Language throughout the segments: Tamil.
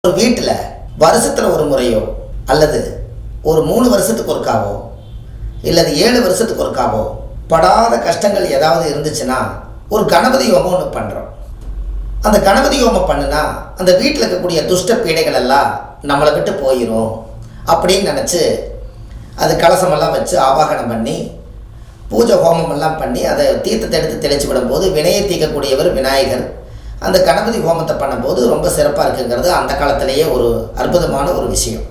ஒரு வீட்டில் வருஷத்தில் ஒரு முறையோ அல்லது ஒரு 3 வருஷத்துக்கு ஒருக்காவோ இல்லது 7 வருஷத்துக்கு ஒருக்காவோ படாத கஷ்டங்கள் ஏதாவது இருந்துச்சுன்னா ஒரு கணபதி ஹோமம் ஒன்று பண்ணுறோம். அந்த கணபதி ஹோமம் பண்ணுனா அந்த வீட்டில் இருக்கக்கூடிய துஷ்ட பீடைகள் எல்லாம் நம்மளை விட்டு போயிடும் அப்படின்னு நினச்சி அது கலசமெல்லாம் வச்சு ஆவாகனம் பண்ணி பூஜை ஹோமமெல்லாம் பண்ணி அதை தீர்த்தத்தை எடுத்து தெளிச்சு விடும்போது வினையை தீர்க்கக்கூடியவர் விநாயகர். அந்த கணபதி ஹோமத்தை பண்ணும்போது ரொம்ப சிறப்பாக இருக்குங்கிறது அந்த காலத்திலேயே ஒரு அற்புதமான ஒரு விஷயம்.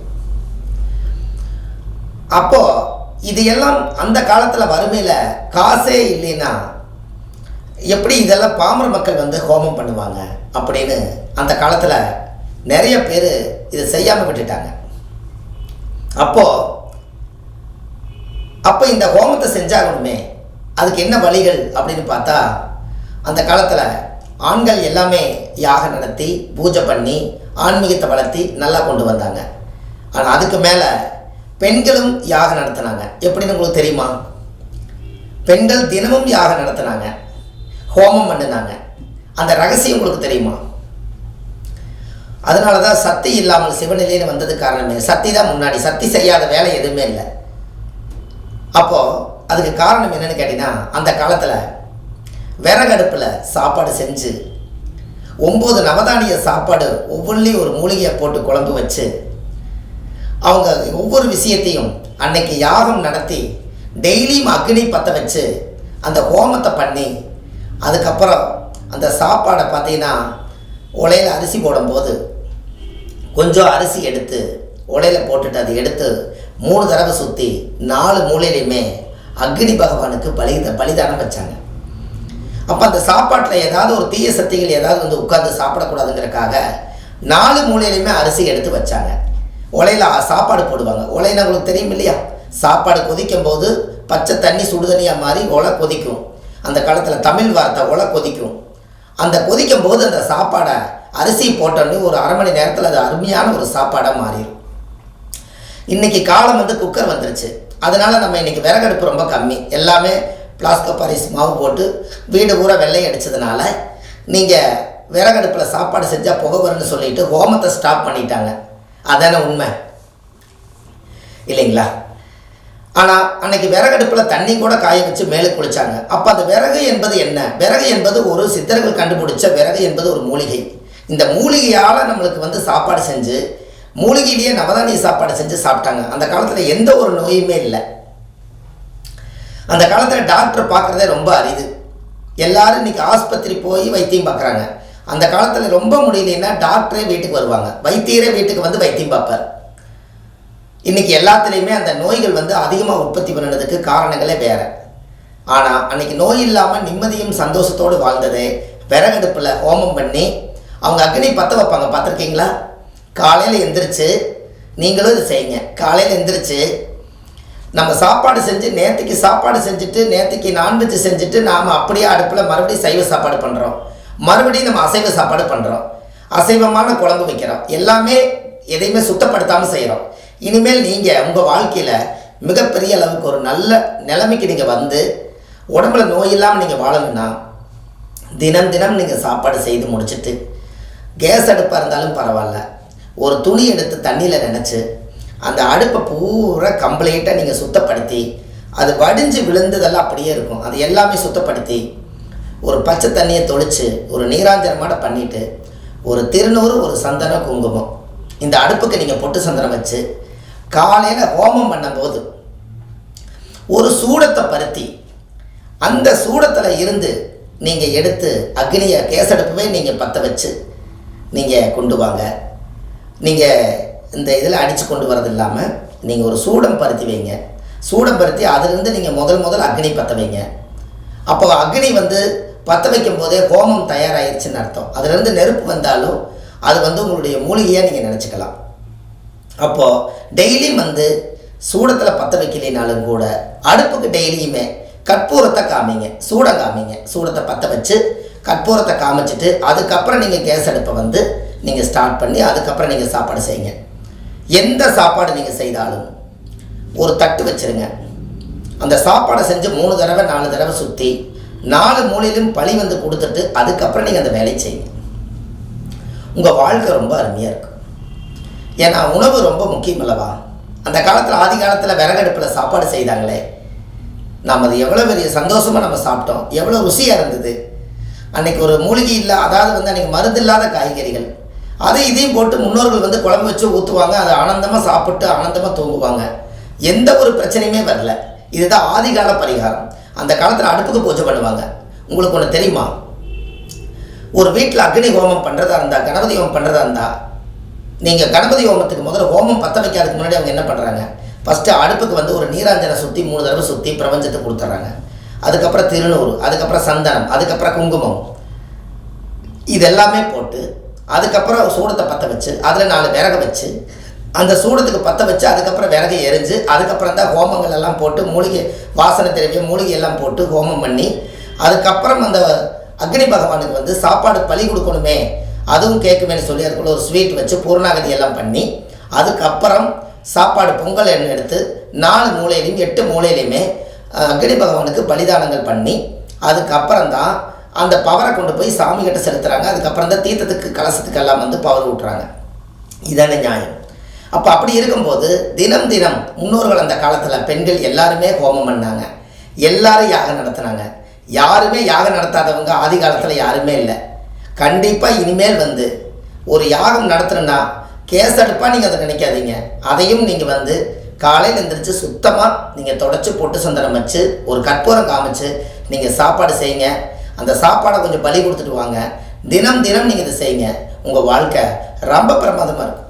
அப்போது இது எல்லாம் அந்த காலத்தில் வறுமையில் காசே இல்லைன்னா எப்படி இதெல்லாம் பாமர மக்கள் ஹோமம் பண்ணுவாங்க அப்படின்னு அந்த காலத்தில் நிறைய பேர் இதை செய்யாமல் விட்டுட்டாங்க. அப்போ இந்த ஹோமத்தை செஞ்சாகணுமே, அதுக்கு என்ன வழிகள் அப்படின்னு பார்த்தா, அந்த காலத்தில் ஆண்கள் எல்லாமே யாகம் நடத்தி பூஜை பண்ணி ஆன்மீகத்தை வளர்த்தி நல்லா கொண்டு வந்தாங்க. ஆனால் அதுக்கு மேலே பெண்களும் யாகம் நடத்தினாங்க. எப்படின்னு உங்களுக்கு தெரியுமா? பெண்கள் தினமும் யாகம் நடத்தினாங்க, ஹோமம் பண்ணினாங்க. அந்த ரகசியம் உங்களுக்கு தெரியுமா? அதனால தான் சக்தி இல்லாமல் சிவநிலையில் வந்தது காரணமே. சக்தி தான் முன்னாடி, சக்தி செய்யாத வேலை எதுவுமே இல்லை. அப்போது அதுக்கு காரணம் என்னென்னு கேட்டிங்கன்னா, அந்த காலத்தில் விறகடுப்பில் சாப்பாடு செஞ்சு 9 நவதானிய சாப்பாடு ஒவ்வொன்றிலையும் ஒரு மூலிகையை போட்டு குழம்பு வச்சு அவங்க ஒவ்வொரு விஷயத்தையும் அன்னைக்கு யாகம் நடத்தி டெய்லியும் அக்னி பற்ற வச்சு அந்த ஹோமத்தை பண்ணி அதுக்கப்புறம் அந்த சாப்பாடை பார்த்தீங்கன்னா உலையில் அரிசி போடும்போது கொஞ்சம் அரிசி எடுத்து உலையில் போட்டுட்டு அதை எடுத்து 3 தடவை சுற்றி 4 மூலையிலையுமே அக்னி பகவானுக்கு பலிதானம் வச்சாங்க. அப்போ அந்த சாப்பாட்டில் ஏதாவது ஒரு தீய சக்திகள் ஏதாவது உட்கார்ந்து சாப்பிடக்கூடாதுங்கிறக்காக 4 மூலையிலையுமே அரிசி எடுத்து வச்சாங்க. உலையில் சாப்பாடு போடுவாங்க. உலையில் உங்களுக்கு தெரியும் இல்லையா, சாப்பாடு கொதிக்கும் போது பச்சை தண்ணி சுடு தண்ணியாக மாறி உலை கொதிக்கும். அந்த காலத்தில் தமிழ் வார்த்தை உலை கொதிக்கும். அந்த கொதிக்கும் போது அந்த சாப்பாடை அரிசி போட்டோன்னு ஒரு அரை மணி நேரத்தில் அது அருமையான ஒரு சாப்பாடாக மாறிடும். இன்றைக்கி காலம் குக்கர் வந்துருச்சு. அதனால் நம்ம இன்றைக்கி விறகடுப்பு ரொம்ப கம்மி. எல்லாமே பிளாஸ்கோ பாரிஸ் மாவு போட்டு வீடு பூரா வெள்ளை அடித்ததுனால நீங்கள் விறகடுப்பில் சாப்பாடு செஞ்சால் புகை வரும்னு சொல்லிட்டு ஹோமத்தை ஸ்டாப் பண்ணிட்டாங்க. அதானே உண்மை இல்லைங்களா? ஆனால் அன்னைக்கு விறகடுப்பில் தண்ணி கூட காய வச்சு மேலே குளிச்சாங்க. அப்போ அந்த விறகு என்பது என்ன? விறகு என்பது ஒரு சித்தர்கள் கண்டுபிடிச்ச விறகு என்பது ஒரு மூலிகை. இந்த மூலிகையால் நம்மளுக்கு சாப்பாடு செஞ்சு மூலிகையிலேயே நவதானிய சாப்பாடு செஞ்சு சாப்பிட்டாங்க. அந்த காலத்தில் எந்த ஒரு நோயுமே இல்லை. அந்த காலத்தில் டாக்டர் பார்க்குறதே ரொம்ப அரிது. எல்லோரும் இன்றைக்கி ஆஸ்பத்திரி போய் வைத்தியம் பார்க்குறாங்க. அந்த காலத்தில் ரொம்ப முடியலன்னா டாக்டரே வீட்டுக்கு வருவாங்க, வைத்தியரே வீட்டுக்கு வைத்தியம் பார்ப்பார். இன்றைக்கி எல்லாத்துலேயுமே அந்த நோய்கள் அதிகமாக உற்பத்தி பண்ணுறதுக்கு காரணங்களே வேறு. ஆனால் அன்றைக்கி நோய் இல்லாமல் நிம்மதியும் சந்தோஷத்தோடு வாழ்ந்ததே விறகடுப்பில் ஹோமம் பண்ணி அவங்க அக்னி பற்ற வைப்பாங்க. பார்த்துருக்கீங்களா? காலையில் எந்திரிச்சு நீங்களும் இது செய்யுங்க. காலையில் எந்திரிச்சு நம்ம சாப்பாடு செஞ்சு நேற்றுக்கு சாப்பாடு செஞ்சுட்டு நேற்றுக்கு நான்வெஜ் செஞ்சுட்டு நாம் அப்படியே அடுப்பில் மறுபடியும் சைவ சாப்பாடு பண்ணுறோம், மறுபடியும் நம்ம அசைவ சாப்பாடு பண்ணுறோம், அசைவமான குழம்பு வைக்கிறோம். எல்லாமே எதையுமே சுத்தப்படுத்தாமல் செய்கிறோம். இனிமேல் நீங்கள் உங்கள் வாழ்க்கையில் மிகப்பெரிய அளவுக்கு ஒரு நல்ல நிலைமைக்கு நீங்கள் உடம்புல நோய் இல்லாமல் நீங்கள் வாழணும்னா தினம் தினம் நீங்கள் சாப்பாடு செய்து முடிச்சுட்டு கேஸ் அடுப்பாக இருந்தாலும் பரவாயில்ல, ஒரு துணி எடுத்து தண்ணியில் நினச்சி அந்த அடுப்பை பூரா கம்ப்ளீட்டாக நீங்கள் சுத்தப்படுத்தி அது வடிஞ்சு விழுந்ததெல்லாம் அப்படியே இருக்கும், அது எல்லாமே சுத்தப்படுத்தி ஒரு பச்சை தண்ணியை தொளித்து ஒரு நீராஞ்சனமாட பண்ணிவிட்டு ஒரு திருநூறு ஒரு சந்தனம் குங்குமம் இந்த அடுப்புக்கு நீங்கள் பொட்டு சந்தனம் வச்சு காலையில் ஹோமம் பண்ணும்போது ஒரு சூடத்தை பருத்தி அந்த சூடத்தில் இருந்து நீங்கள் எடுத்து அக்னியை கேசடுப்பவே நீங்கள் பற்ற வச்சு நீங்கள் கொண்டு வாங்க. நீங்கள் இந்த இதில் அடித்து கொண்டு வரது இல்லாமல் நீங்கள் ஒரு சூடம் பருத்தி வைங்க. சூடம் பருத்தி அதிலிருந்து நீங்கள் முதல் அக்னி பற்ற வைங்க. அப்போ அக்னி பற்ற வைக்கும் போதே ஹோமம் தயாராகிடுச்சுன்னு அர்த்தம். அதுலேருந்து நெருப்பு வந்தாலும் அது உங்களுடைய மூலிகையாக நீங்கள் நினச்சிக்கலாம். அப்போது டெய்லியும் சூடத்தில் பற்ற வைக்கலினாலும் கூட அடுப்புக்கு டெய்லியுமே கற்பூரத்தை காமிங்க, சூடம் காமிங்க. சூடத்தை பற்ற வச்சு கற்பூரத்தை காமிச்சிட்டு அதுக்கப்புறம் நீங்கள் கேஸ் அடுப்பை நீங்கள் ஸ்டார்ட் பண்ணி அதுக்கப்புறம் நீங்கள் சாப்பாடு செய்யுங்க. எந்த சாப்பாடு நீங்கள் செய்தாலும் ஒரு தட்டு வச்சுருங்க. அந்த சாப்பாடை செஞ்சு 3 தடவை 4 தடவை சுற்றி 4 மூலையிலும் பழி கொடுத்துட்டு அதுக்கப்புறம் நீங்கள் அந்த வேலையை செய்யுங்க. உங்கள் வாழ்க்கை ரொம்ப அருமையாக இருக்கும். ஏன்னா உணவு ரொம்ப முக்கியம் அல்லவா. அந்த காலத்தில் ஆதி காலத்தில் விறகடுப்பில் சாப்பாடு செய்தாங்களே, நாம் அது எவ்வளோ பெரிய சந்தோஷமாக நம்ம சாப்பிட்டோம், எவ்வளோ ருசியாக இருந்தது. அன்றைக்கி ஒரு மூலிகை இல்லை, அதாவது வந்து அன்றைக்கி மருந்து இல்லாத காய்கறிகள், அதை இதையும் போட்டு முன்னோர்கள் வந்து குழம்பு வச்சு ஊற்றுவாங்க. அதை ஆனந்தமாக சாப்பிட்டு ஆனந்தமாக தூங்குவாங்க. எந்த ஒரு பிரச்சனையுமே வரல. இதுதான் ஆதிகால பரிகாரம். அந்த காலத்தில் அடுப்புக்கு பூஜை பண்ணுவாங்க. உங்களுக்கு ஒன்று தெரியுமா, ஒரு வீட்டில் அக்னி ஹோமம் பண்ணுறதா இருந்தால், கணபதி ஹோமம் பண்ணுறதா இருந்தால், நீங்கள் கணபதி ஹோமத்துக்கு முதல்ல ஹோமம் பற்ற வைக்காதுக்கு முன்னாடி அவங்க என்ன பண்ணுறாங்க, ஃபஸ்ட்டு அடுப்புக்கு வந்து ஒரு நீராஞ்சனை சுற்றி 3 தடவை சுற்றி பிரபஞ்சத்தை கொடுத்துட்றாங்க. அதுக்கப்புறம் திருநூறு, அதுக்கப்புறம் சந்தனம், அதுக்கப்புறம் குங்குமம், இதெல்லாமே போட்டு அதுக்கப்புறம் சூடத்தை பற்ற வச்சு அதில் 4 விறகு வச்சு அந்த சூடத்துக்கு பற்ற வச்சு அதுக்கப்புறம் விறகு எரிஞ்சு அதுக்கப்புறம் தான் ஹோமங்கள் எல்லாம் போட்டு மூலிகை வாசனை திரவியம் மூலிகை எல்லாம் போட்டு ஹோமம் பண்ணி அதுக்கப்புறம் அந்த அக்னி பகவானுக்கு வந்து சாப்பாடு பலி கொடுக்கணுமே, அதுவும் கேட்குமேனு சொல்லி அதுக்குள்ள ஒரு ஸ்வீட் வச்சு பூர்ணாகதி எல்லாம் பண்ணி அதுக்கப்புறம் சாப்பாடு பொங்கல் எண்ணெய் எடுத்து 4 மூலையிலையும் 8 மூலையிலையுமே அக்னி பகவானுக்கு பலிதானங்கள் பண்ணி அதுக்கப்புறம் தான் அந்த பவரை கொண்டு போய் சாமி கிட்ட செலுத்துகிறாங்க. அதுக்கப்புறம் தான் தீர்த்தத்துக்கு கலசத்துக்கெல்லாம் வந்து பவர் ஊட்டுறாங்க. இதான நியாயம். அப்போ அப்படி இருக்கும்போது தினம் தினம் முன்னோர்கள் அந்த காலத்தில் பெண்கள் எல்லாருமே ஹோமம் பண்ணாங்க, எல்லாரும் யாகம் நடத்தினாங்க. யாருமே யாகம் நடத்தாதவங்க ஆதி காலத்தில் யாருமே இல்லை. கண்டிப்பாக இனிமேல் வந்து ஒரு யாகம் நடத்துணுன்னா கேஸடுப்பாக நீங்கள் அதை நினைக்காதீங்க. அதையும் நீங்கள் வந்து காலையில் எழுந்திரிச்சு சுத்தமாக நீங்கள் தொடச்சி பொட்டு சந்தனம் வச்சு ஒரு கற்பூரம் காமிச்சு நீங்கள் சாப்பாடு செய்யுங்க. அந்த சாப்பாடை கொஞ்சம் பலி கொடுத்துட்டு வாங்க. தினம் தினம் நீங்கள் இதை செய்யுங்க. உங்கள் வாழ்க்கை ரொம்ப பிரமாதமாக இருக்கும்.